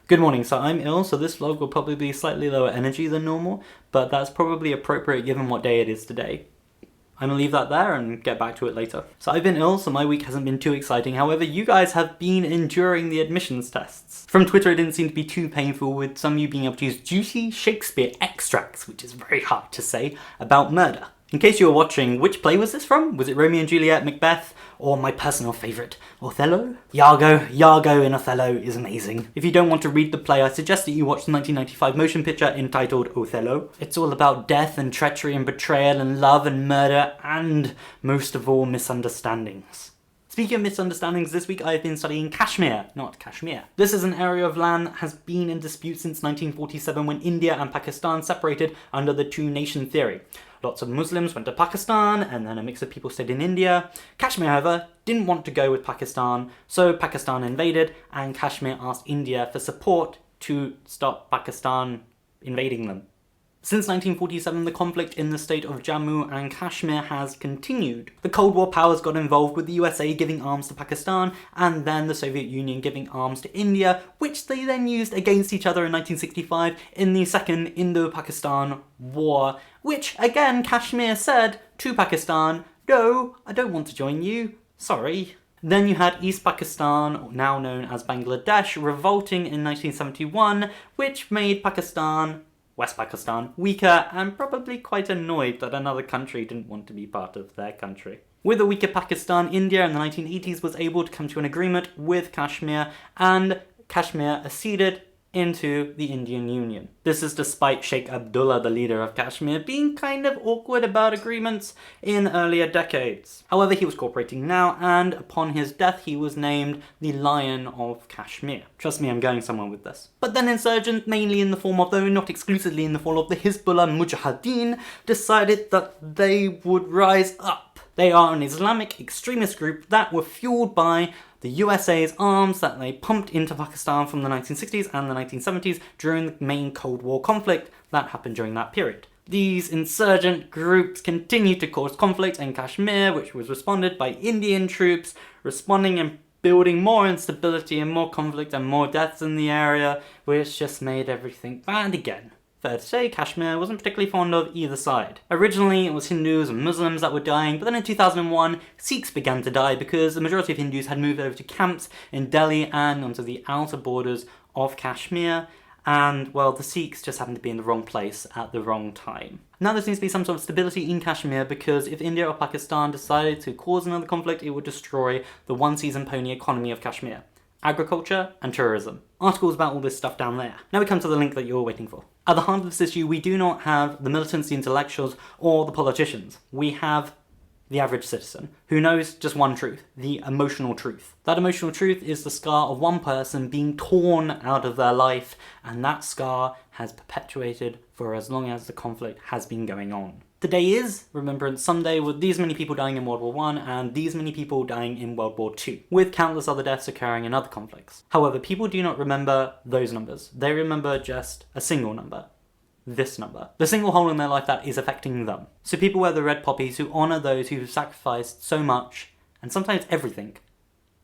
Good morning, so I'm ill, so this vlog will probably be slightly lower energy than normal, but that's probably appropriate given what day it is today. I'm gonna leave that there and get back to it later. So I've been ill, so my week hasn't been too exciting. However, you guys have been enduring the admissions tests. From Twitter, it didn't seem to be too painful, with some of you being able to use juicy Shakespeare extracts, which is very hard to say, about murder. In case you were watching, which play was this from? Was it Romeo and Juliet, Macbeth, or my personal favourite, Othello? Iago in Othello is amazing. If you don't want to read the play, I suggest that you watch the 1995 motion picture entitled Othello. It's all about death and treachery and betrayal and love and murder and, most of all, misunderstandings. Speaking of misunderstandings, this week I've been studying Kashmir, not Kashmir. This is an area of land that has been in dispute since 1947 when India and Pakistan separated under the two-nation theory. Lots of Muslims went to Pakistan, and then a mix of people stayed in India. Kashmir, however, didn't want to go with Pakistan, so Pakistan invaded, and Kashmir asked India for support to stop Pakistan invading them. Since 1947, the conflict in the state of Jammu and Kashmir has continued. The Cold War powers got involved, with the USA giving arms to Pakistan, and then the Soviet Union giving arms to India, which they then used against each other in 1965 in the Second Indo-Pakistan War, which, again, Kashmir said to Pakistan, "No, I don't want to join you, sorry." Then you had East Pakistan, now known as Bangladesh, revolting in 1971, which made West Pakistan, weaker, and probably quite annoyed that another country didn't want to be part of their country. With a weaker Pakistan, India in the 1980s was able to come to an agreement with Kashmir, and Kashmir acceded into the Indian Union. This is despite Sheikh Abdullah, the leader of Kashmir, being kind of awkward about agreements in earlier decades. However, he was cooperating now, and upon his death he was named the Lion of Kashmir. Trust me, I'm going somewhere with this. But then insurgents, mainly in the form of, though not exclusively in the form of, the Hezbollah Mujahideen, decided that they would rise up. They are an Islamic extremist group that were fueled by the USA's arms that they pumped into Pakistan from the 1960s and the 1970s during the main Cold War conflict that happened during that period. These insurgent groups continued to cause conflict in Kashmir, which was responded by Indian troops, responding and building more instability and more conflict and more deaths in the area, which just made everything bad again. Fair to say, Kashmir wasn't particularly fond of either side. Originally, it was Hindus and Muslims that were dying, but then in 2001, Sikhs began to die because the majority of Hindus had moved over to camps in Delhi and onto the outer borders of Kashmir, and, well, the Sikhs just happened to be in the wrong place at the wrong time. Now there seems to be some sort of stability in Kashmir because if India or Pakistan decided to cause another conflict, it would destroy the one-season pony economy of Kashmir. Agriculture and tourism. Articles about all this stuff down there. Now we come to the link that you're waiting for. At the heart of this issue, we do not have the militants, the intellectuals, or the politicians. We have the average citizen, who knows just one truth, the emotional truth. That emotional truth is the scar of one person being torn out of their life, and that scar has perpetuated for as long as the conflict has been going on. Today is Remembrance Sunday, with these many people dying in World War I and these many people dying in World War II, with countless other deaths occurring in other conflicts. However, people do not remember those numbers. They remember just a single number. This number. The single hole in their life that is affecting them. So people wear the red poppies who honour those who have sacrificed so much, and sometimes everything,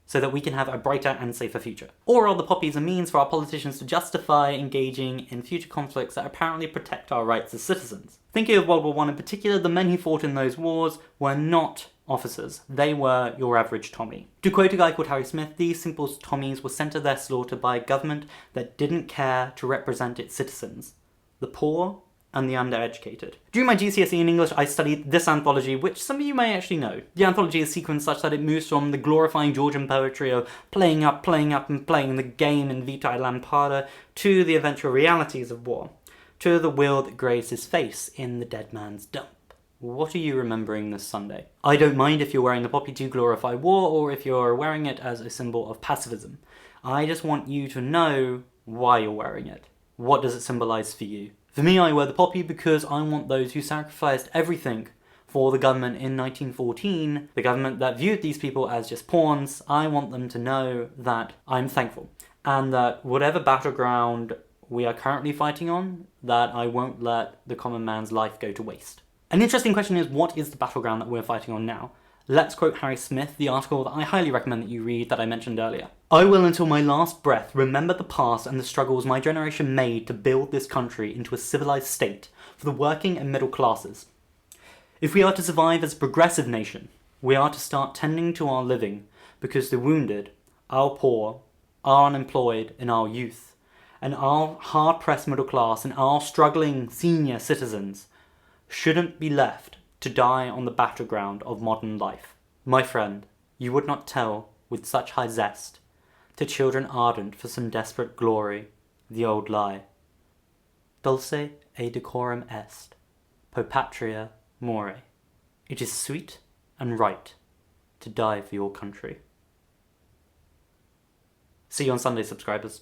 so that we can have a brighter and safer future. Or are the poppies a means for our politicians to justify engaging in future conflicts that apparently protect our rights as citizens? Thinking of World War I in particular, the men who fought in those wars were not officers. They were your average Tommy. To quote a guy called Harry Smith, these simple Tommies were sent to their slaughter by a government that didn't care to represent its citizens, the poor and the undereducated. During my GCSE in English, I studied this anthology, which some of you may actually know. The anthology is sequenced such that it moves from the glorifying Georgian poetry of playing up and playing the game in Vitae Lampada to the eventual realities of war, to the will that grazed his face in the dead man's dump. What are you remembering this Sunday? I don't mind if you're wearing the poppy to glorify war or if you're wearing it as a symbol of pacifism. I just want you to know why you're wearing it. What does it symbolise for you? For me, I wear the poppy because I want those who sacrificed everything for the government in 1914, the government that viewed these people as just pawns, I want them to know that I'm thankful. And that whatever battleground we are currently fighting on, that I won't let the common man's life go to waste. An interesting question is, what is the battleground that we're fighting on now? Let's quote Harry Smith, the article that I highly recommend that you read that I mentioned earlier. I will until my last breath remember the past and the struggles my generation made to build this country into a civilized state for the working and middle classes. If we are to survive as a progressive nation, we are to start tending to our living, because the wounded, our poor, our unemployed, and our youth, and our hard-pressed middle class and our struggling senior citizens shouldn't be left to die on the battleground of modern life. My friend, you would not tell, with such high zest, to children ardent for some desperate glory, the old lie. Dulce et decorum est, po patria more. It is sweet and right to die for your country. See you on Sunday, subscribers.